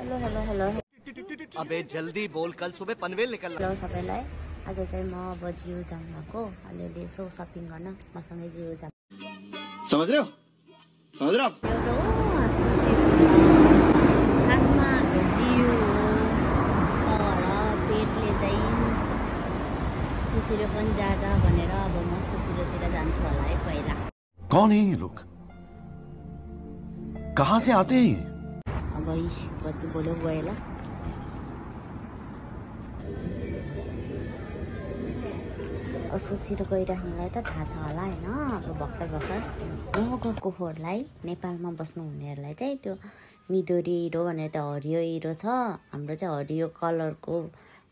Hello अबे जल्दी बोल, कल सुबह पनवेल निकलना। हेलो सबैलाई। आज चाहिँ म अब जिउ जाम भएको अलिअलि यसो सपिङ गर्न मसँगै जिउ जाम। समझ रहे हो खासमा जिउ तर पेटले चाहिँ सुसिरो पनि जा भनेर अब म सुसिरोतिर जान्छु होला है पहिला। कौन है ये लोग, कहाँ से आते हैं? अब कति बोल्यो गयो ल। सुसिरो गइराख्नेलाई त थाहा छ होला होइन। अब भर्खर नगएकोहरूलाई नेपालमा बस्नुहुनेहरूलाई चाहिँ त्यो मिदोरी हिरो भनेर त हरियो हिरो छ। हाम्रो चाहिँ हरियो कलरको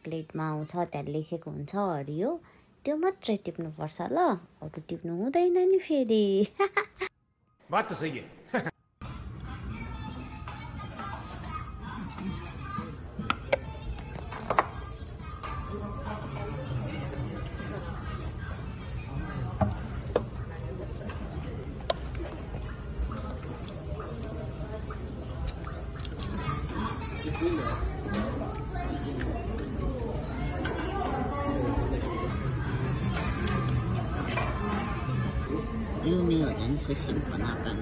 प्लेटमा आउँछ, त्यहाँ लेखेको हुन्छ हरियो, त्यो मात्रै टिप्नुपर्छ ल, अरू टिप्नु हुँदैन नि फेरि। बात तो सही है। Ini dan susimpan akan.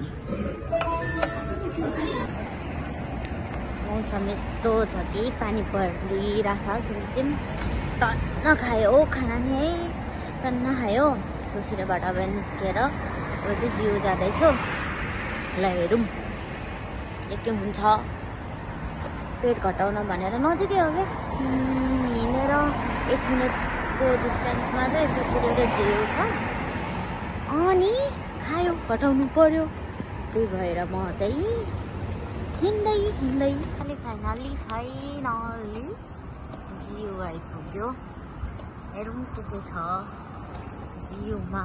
मौसम यस्तो छ कि पानी परिरहेछ। सिक्किम टन्न खायो खाना नि है, टन्न खायो। सुसिरोबाट अब निस्केर अब चाहिँ जिउ जाँदैछु। ल हेरौँ के हुन्छ। पेट घटाउन भनेर नजिकै हो क्या, हिँडेर 1 मिनटको डिस्टेन्समा चाहिँ सुसिरो र जिउ छ। अनि खायो घटाउनु पर्यो, त्यही भएर म चाहिँ हिँड्दै फाइनली जिउ आइपुग्यो। हेरौँ के छ जिउमा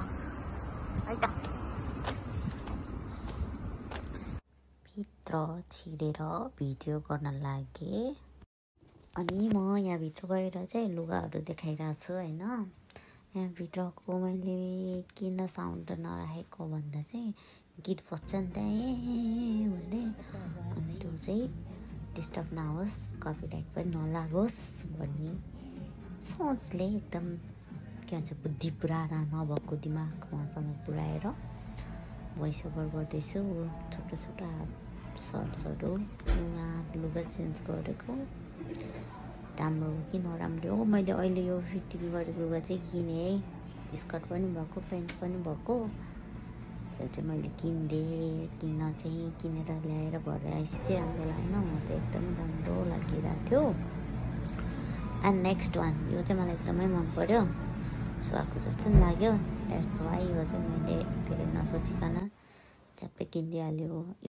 है त। भित्र छिरेर भिडियो गर्न लागे अनि म यहाँभित्र गएर चाहिँ लुगाहरू देखाइरहेको छु होइन। यहाँभित्रको मैले किन साउन्ड नराखेको भन्दा चाहिँ गीत बज्छ नि त भन्दै, अनि त्यो चाहिँ डिस्टर्ब नहोस्, कपिराइट पनि नलागोस् भन्ने सोचले एकदम के भन्छ बुद्धि पुऱ्याएर नभएको दिमाग उहाँसँग पुऱ्याएर भोइस ओभर गर्दैछु। छोटो सर्ट्सहरू लुगा चेन्ज गरेको राम्रो हो कि नराम्रो हो। मैले अहिले यो फिटिङ गरेको लुगा चाहिँ किनेँ है, स्कर्ट पनि भएको प्यान्ट पनि भएको। यो चाहिँ मैले किनेर ल्याएर भरेर आएपछि चाहिँ राम्रो लागेन, म चाहिँ एकदमै राम्रो लागिरहेको थियो। एन्ड नेक्स्ट वान यो चाहिँ मलाई एकदमै मन पर्यो, सुहाएको जस्तो पनि लाग्यो। द्याट्स वाइ यो चाहिँ मैले फेरि नसोचिकन झ्याप्पै किनिदिइहाल्यो।